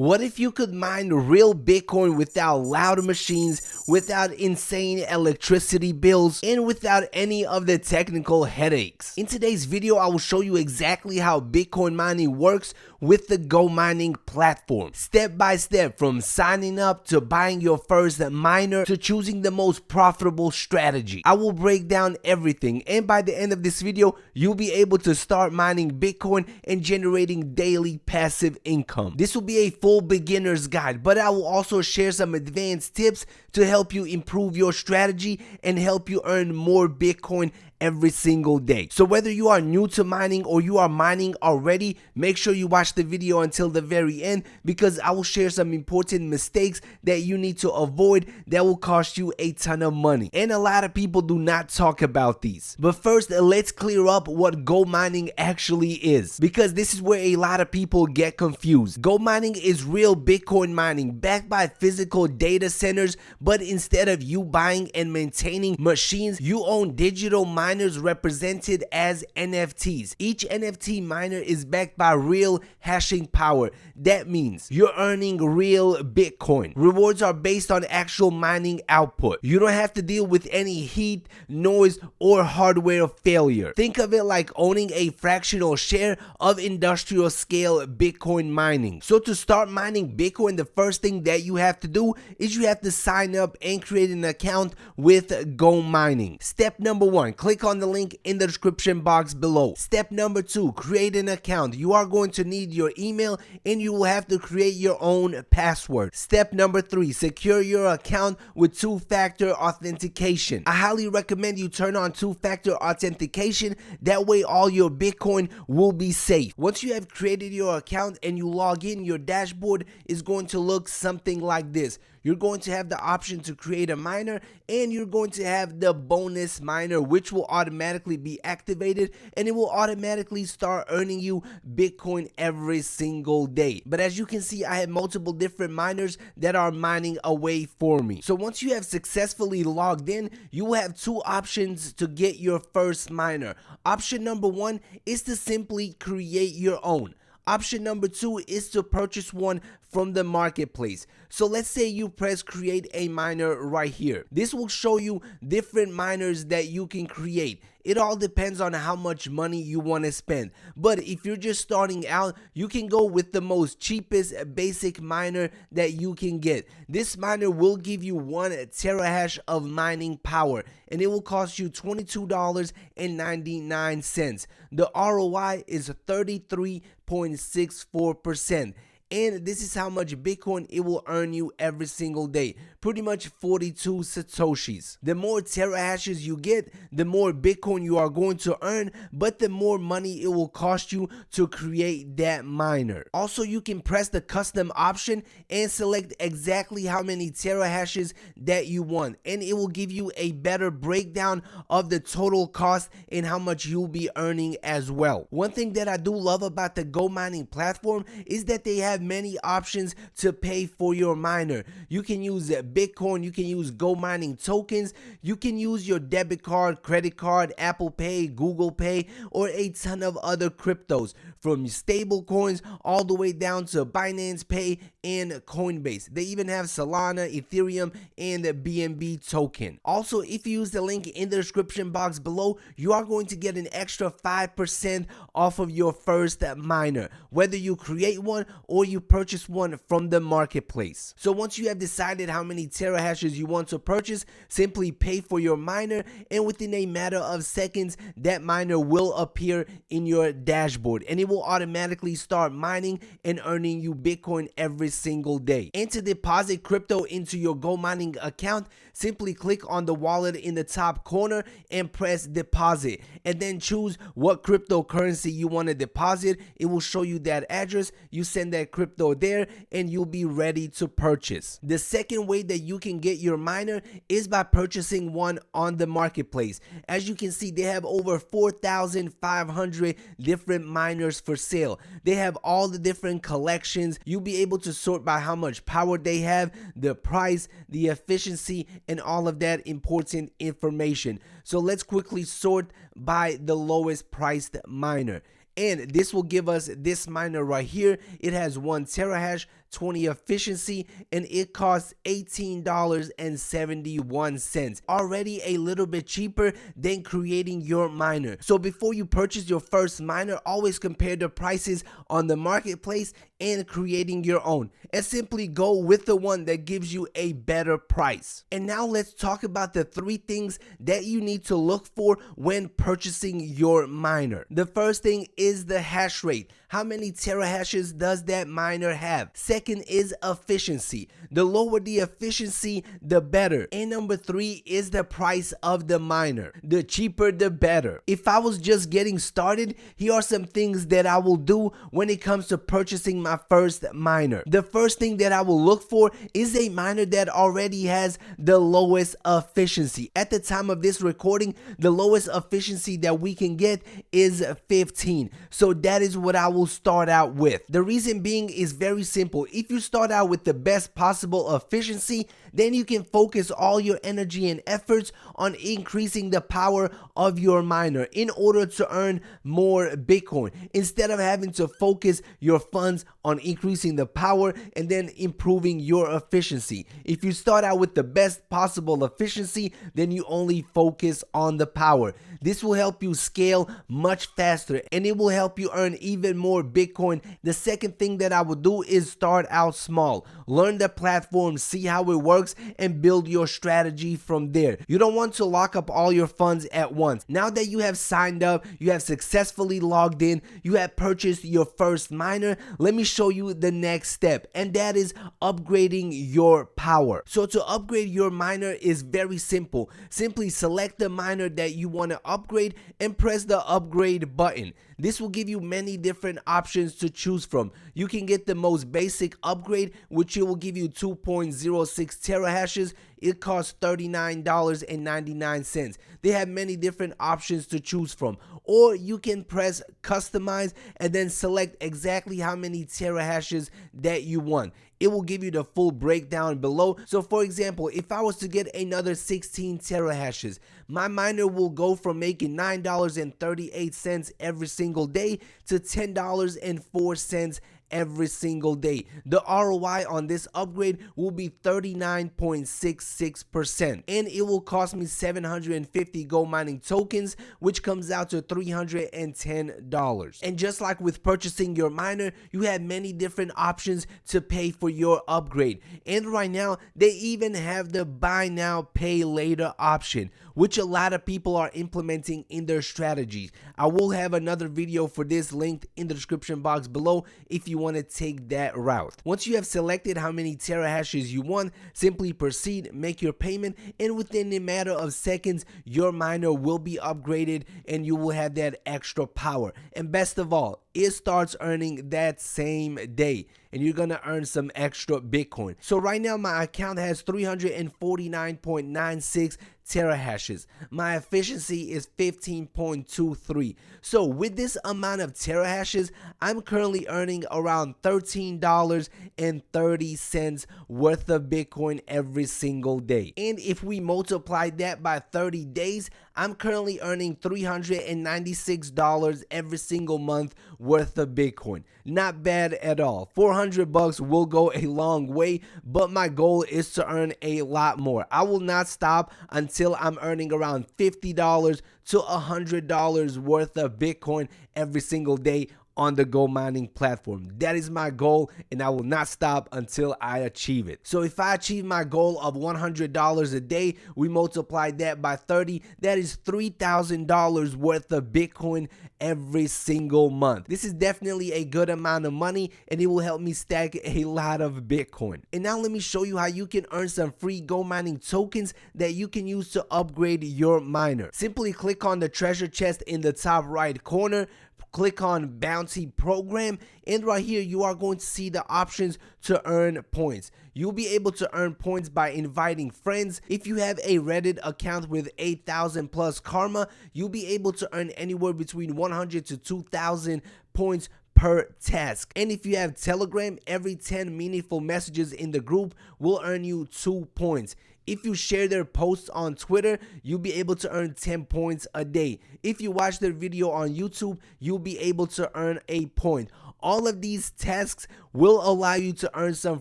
What if you could mine real Bitcoin without loud machines, without insane electricity bills, and without any of the technical headaches? In today's video, I will show you exactly how Bitcoin mining works with the GoMining platform. Step by step, from signing up to buying your first miner to choosing the most profitable strategy. I will break down everything, and by the end of this video, you'll be able to start mining Bitcoin and generating daily passive income. This will be a full beginner's guide, but I will also share some advanced tips to help you improve your strategy and help you earn more Bitcoin every single day. So whether you are new to mining or you are mining already, make sure you watch the video until the very end, because I will share some important mistakes that you need to avoid that will cost you a ton of money. And a lot of people do not talk about these. But first, let's clear up what GoMining actually is, because this is where a lot of people get confused. GoMining is real Bitcoin mining backed by physical data centers, but instead of you buying and maintaining machines, you own digital miners represented as NFTs. Each NFT miner is backed by real hashing power. That means you're earning real Bitcoin. Rewards are based on actual mining output. You don't have to deal with any heat, noise, or hardware failure. Think of it like owning a fractional share of industrial scale Bitcoin mining. So to start mining Bitcoin, the first thing that you have to do is you have to sign up and create an account with GoMining. Step number 1, click on the link in the description box below. Step number 2, create an account. You are going to need your email and you will have to create your own password. Step number 3, secure your account with two-factor authentication. I highly recommend you turn on two-factor authentication. That way all your Bitcoin will be safe. Once you have created your account and you log in, your dashboard is going to look something like this. You're going to have the option to create a miner, and you're going to have the bonus miner, which will automatically be activated, and it will automatically start earning you Bitcoin every single day. But as you can see, I have multiple different miners that are mining away for me. So once you have successfully logged in, you will have two options to get your first miner. Option number 1 is to simply create your own. Option number 2 is to purchase one from the marketplace. So let's say you press create a miner right here. This will show you different miners that you can create. It all depends on how much money you want to spend. But if you're just starting out, you can go with the most cheapest basic miner that you can get. This miner will give you 1 terahash of mining power, and it will cost you $22.99. The ROI is 33.64%. And this is how much Bitcoin it will earn you every single day. Pretty much 42 Satoshis. The more terahashes you get, the more Bitcoin you are going to earn, but the more money it will cost you to create that miner. Also, you can press the custom option and select exactly how many terahashes that you want, and it will give you a better breakdown of the total cost and how much you'll be earning as well. One thing that I do love about the GoMining platform is that they have many options to pay for your miner. You can use Bitcoin, you can use GoMining tokens, you can use your debit card, credit card, Apple Pay, Google Pay, or a ton of other cryptos, from stable coins all the way down to Binance Pay and Coinbase. They even have Solana, Ethereum, and the BNB token. Also, if you use the link in the description box below, you are going to get an extra 5% off of your first miner, whether you create one or you purchase one from the marketplace. So once you have decided how many terahashes you want to purchase, simply pay for your miner, and within a matter of seconds, that miner will appear in your dashboard, and it will automatically start mining and earning you Bitcoin every single day. And to deposit crypto into your GoMining account, simply click on the wallet in the top corner and press deposit, and then choose what cryptocurrency you want to deposit. It will show you that address. You send that crypto there and you'll be ready to purchase. The second way that you can get your miner is by purchasing one on the marketplace. As you can see, they have over 4,500 different miners for sale. They have all the different collections. You'll be able to sort by how much power they have, the price, the efficiency, and all of that important information. So let's quickly sort by the lowest priced miner. And this will give us this miner right here. It has 1 terahash, 20 efficiency, and it costs $18.71. Already a little bit cheaper than creating your miner. So before you purchase your first miner, always compare the prices on the marketplace and creating your own, and simply go with the one that gives you a better price. And now let's talk about the 3 things that you need to look for when purchasing your miner. The first thing is the hash rate. How many terahashes does that miner have? Second is efficiency. The lower the efficiency, the better. And number 3 is the price of the miner. The cheaper, the better. If I was just getting started, here are some things that I will do when it comes to purchasing my first miner. The first thing that I will look for is a miner that already has the lowest efficiency. At the time of this recording, the lowest efficiency that we can get is 15. So that is what I will start out with. The reason being is very simple. If you start out with the best possible efficiency, then you can focus all your energy and efforts on increasing the power of your miner in order to earn more Bitcoin, instead of having to focus your funds on increasing the power and then improving your efficiency. If you start out with the best possible efficiency, then you only focus on the power. This will help you scale much faster, and it will help you earn even more Bitcoin. The second thing that I would do is start out small. Learn the platform, see how it works, and build your strategy from there. You don't want to lock up all your funds at once. Now that you have signed up, you have successfully logged in, you have purchased your first miner, let me show you the next step, and that is upgrading your power. So to upgrade your miner is very simple. Simply select the miner that you want to upgrade and press the upgrade button. This will give you many different options to choose from. You can get the most basic upgrade, which it will give you 2.06 terahashes. It costs $39.99. They have many different options to choose from. Or you can press customize and then select exactly how many terahashes that you want. It will give you the full breakdown below. So for example, if I was to get another 16 terahashes, my miner will go from making $9.38 every single day to $10.04 every single day. The ROI on this upgrade will be 39.66%, and it will cost me 750 GoMining tokens, which comes out to $310. And just like with purchasing your miner, you have many different options to pay for your upgrade. And right now, they even have the buy now, pay later option, which a lot of people are implementing in their strategies. I will have another video for this linked in the description box below if you want to take that route. Once you have selected how many terahashes you want, simply proceed, make your payment, and within a matter of seconds, your miner will be upgraded and you will have that extra power. And best of all, it starts earning that same day, and you're gonna earn some extra Bitcoin. So right now my account has 349.96 terahashes. My efficiency is 15.23. So with this amount of terahashes, I'm currently earning around $13.30 worth of Bitcoin every single day. And if we multiply that by 30 days, I'm currently earning $396 every single month worth of Bitcoin. Not bad at all. 400 bucks will go a long way, but my goal is to earn a lot more. I will not stop until I'm earning around $50 to $100 worth of Bitcoin every single day on the GoMining platform. That is my goal, and I will not stop until I achieve it. So if I achieve my goal of $100 a day, we multiply that by 30, that is $3,000 worth of Bitcoin every single month. This is definitely a good amount of money, and it will help me stack a lot of Bitcoin. And now let me show you how you can earn some free GoMining tokens that you can use to upgrade your miner. Simply click on the treasure chest in the top right corner, click on bounty program, and right here you are going to see the options to earn points. You'll be able to earn points by inviting friends. If you have a Reddit account with 8,000 plus karma, you'll be able to earn anywhere between 100 to 2,000 points per task. And if you have Telegram, every 10 meaningful messages in the group will earn you 2 points. If you share their posts on Twitter, you'll be able to earn 10 points a day. If you watch their video on YouTube, you'll be able to earn a point. All of these tasks will allow you to earn some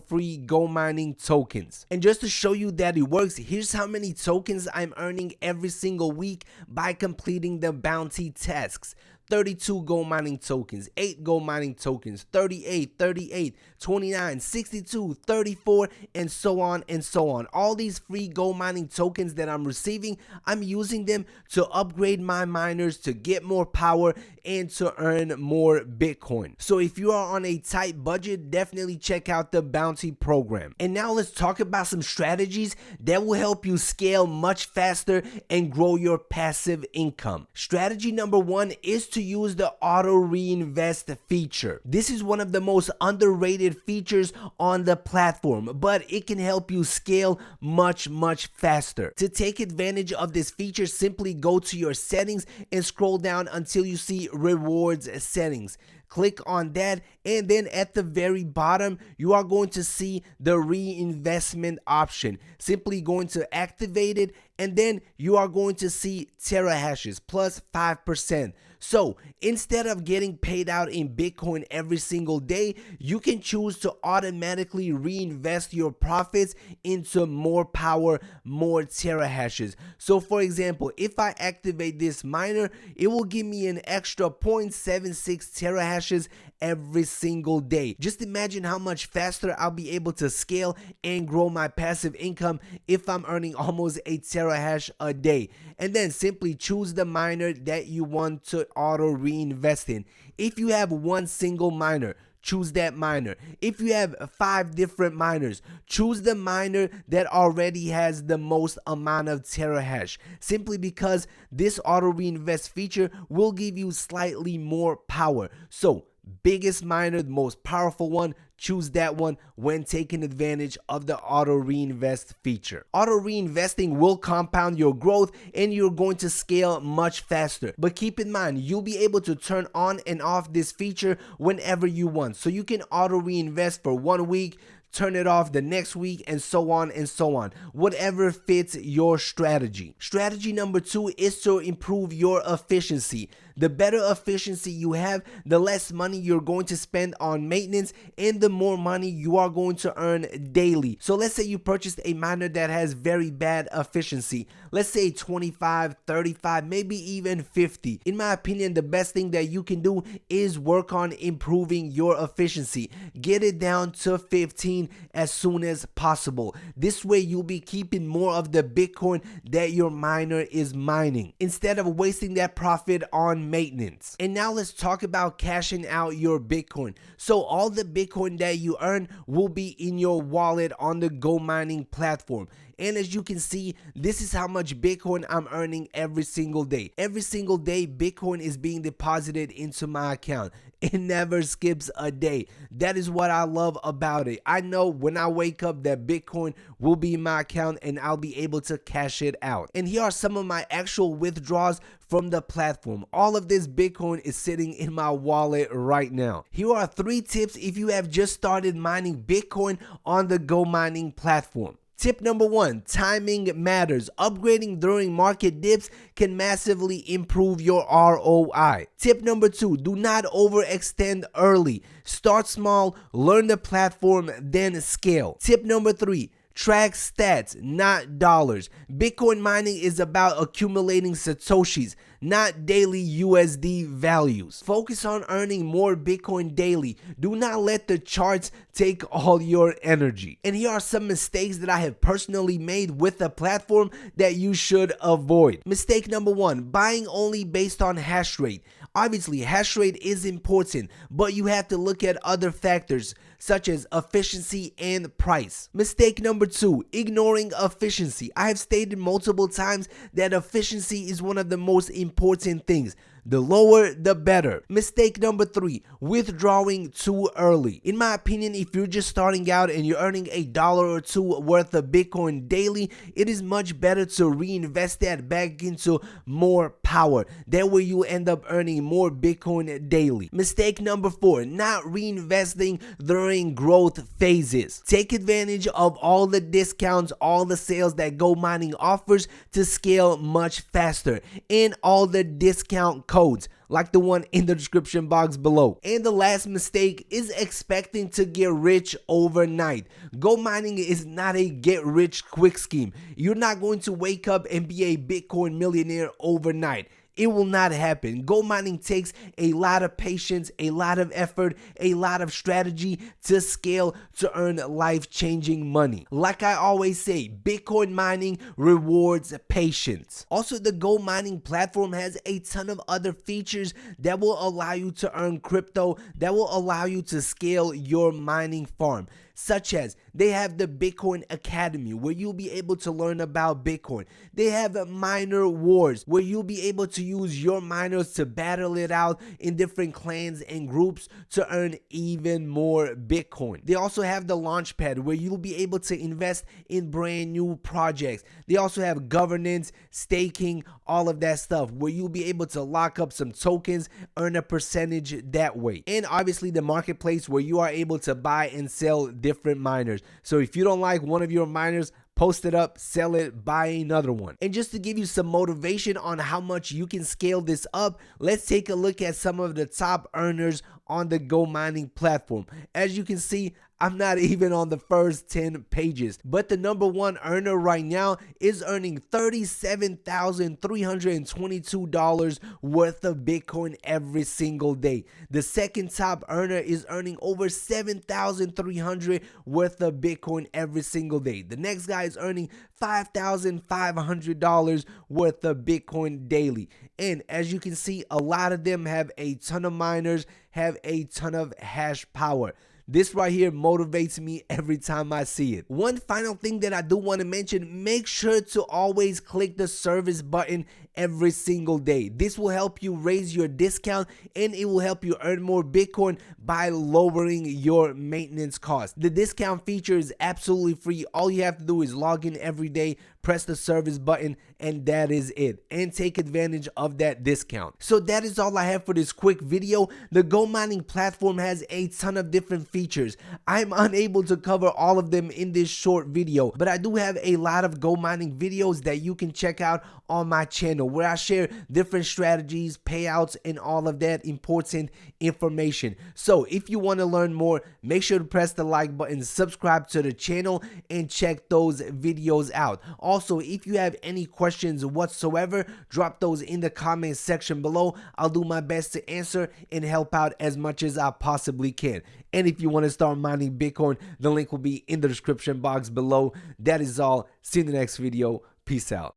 free GoMining tokens. And just to show you that it works, here's how many tokens I'm earning every single week by completing the bounty tasks. 32 GoMining tokens, 8 GoMining tokens, 38, 38, 29, 62, 34, and so on and so on. All these free GoMining tokens that I'm receiving, I'm using them to upgrade my miners, to get more power, and to earn more Bitcoin. So if you are on a tight budget, definitely check out the bounty program. And now let's talk about some strategies that will help you scale much faster and grow your passive income. Strategy number 1 is to use the auto reinvest feature. This is one of the most underrated features on the platform, but it can help you scale much faster. To take advantage of this feature, simply go to your settings and scroll down until you see rewards settings. Click on that, and then at the very bottom you are going to see the reinvestment option. Simply going to activate it, and then you are going to see terahashes plus 5%. So instead of getting paid out in Bitcoin every single day, you can choose to automatically reinvest your profits into more power, more terahashes. So for example, if I activate this miner, it will give me an extra 0.76 terahashes every single day. Just imagine how much faster I'll be able to scale and grow my passive income if I'm earning almost a terahash a day. And then simply choose the miner that you want to auto reinvest in. If you have one single miner, choose that miner. If you have 5 different miners, choose the miner that already has the most amount of terahash, simply because this auto reinvest feature will give you slightly more power. So biggest miner, the most powerful one, choose that one when taking advantage of the auto reinvest feature. Auto reinvesting will compound your growth and you're going to scale much faster. But keep in mind, you'll be able to turn on and off this feature whenever you want. So you can auto reinvest for 1 week, turn it off the next week, and so on and so on, whatever fits your strategy. Strategy number 2 is to improve your efficiency. The better efficiency you have, the less money you're going to spend on maintenance and the more money you are going to earn daily. So let's say you purchased a miner that has very bad efficiency. Let's say 25, 35, maybe even 50. In my opinion, the best thing that you can do is work on improving your efficiency. Get it down to 15 as soon as possible. This way you'll be keeping more of the Bitcoin that your miner is mining instead of wasting that profit on maintenance. And now let's talk about cashing out your Bitcoin. So all the Bitcoin that you earn will be in your wallet on the GoMining platform. And as you can see, this is how much Bitcoin I'm earning every single day. Every single day, Bitcoin is being deposited into my account. It never skips a day. That is what I love about it. I know when I wake up that Bitcoin will be in my account and I'll be able to cash it out. And here are some of my actual withdrawals from the platform. All of this Bitcoin is sitting in my wallet right now. Here are 3 tips if you have just started mining Bitcoin on the GoMining platform. Tip number 1, timing matters. Upgrading during market dips can massively improve your ROI. Tip number 2, do not overextend early. Start small, learn the platform, then scale. Tip number 3, track stats, not dollars. Bitcoin mining is about accumulating satoshis, not daily USD values. Focus on earning more Bitcoin daily. Do not let the charts take all your energy. And here are some mistakes that I have personally made with the platform that you should avoid. Mistake number 1, buying only based on hash rate. Obviously, hash rate is important, but you have to look at other factors such as efficiency and price. Mistake number 2, ignoring efficiency. I have stated multiple times that efficiency is one of the most important things. The lower, the better. Mistake number 3, withdrawing too early. In my opinion, if you're just starting out and you're earning $1 or $2 worth of Bitcoin daily, it is much better to reinvest that back into more power. That way you end up earning more Bitcoin daily. Mistake number 4, not reinvesting during growth phases. Take advantage of all the discounts, all the sales that GoMining offers to scale much faster, and all the discount codes like the one in the description box below. And the last mistake is expecting to get rich overnight. GoMining is not a get rich quick scheme. You're not going to wake up and be a Bitcoin millionaire overnight. It will not happen. GoMining takes a lot of patience, a lot of effort, a lot of strategy to scale to earn life-changing money. Like I always say, Bitcoin mining rewards patience. Also, the GoMining platform has a ton of other features that will allow you to earn crypto, that will allow you to scale your mining farm. Such as they have the Bitcoin Academy where you'll be able to learn about Bitcoin. They have miner wars where you'll be able to use your miners to battle it out in different clans and groups to earn even more Bitcoin. They also have the Launchpad where you'll be able to invest in brand new projects. They also have governance, staking, all of that stuff where you'll be able to lock up some tokens, earn a percentage that way. And obviously the marketplace where you are able to buy and sell different miners. So if you don't like one of your miners, post it up, sell it, buy another one. And just to give you some motivation on how much you can scale this up, let's take a look at some of the top earners on the GoMining platform. As you can see, I'm not even on the first 10 pages, but the number one earner right now is earning $37,322 worth of Bitcoin every single day. The second top earner is earning over $7,300 worth of Bitcoin every single day. The next guy is earning $5,500 worth of Bitcoin daily. And as you can see, a lot of them have a ton of miners, have a ton of hash power. This right here motivates me every time I see it. One final thing that I do want to mention, make sure to always click the service button every single day. This will help you raise your discount and it will help you earn more Bitcoin by lowering your maintenance cost. The discount feature is absolutely free. All you have to do is log in every day, press the service button, and that is it. And take advantage of that discount. So that is all I have for this quick video. The GoMining platform has a ton of different features. I'm unable to cover all of them in this short video, but I do have a lot of GoMining videos that you can check out on my channel where I share different strategies, payouts, and all of that important information. So if you want to learn more, make sure to press the like button, subscribe to the channel, and check those videos out. Also, if you have any questions whatsoever, drop those in the comment section below. I'll do my best to answer and help out as much as I possibly can. And if you want to start mining Bitcoin, the link will be in the description box below. That is all. See you in the next video. Peace out.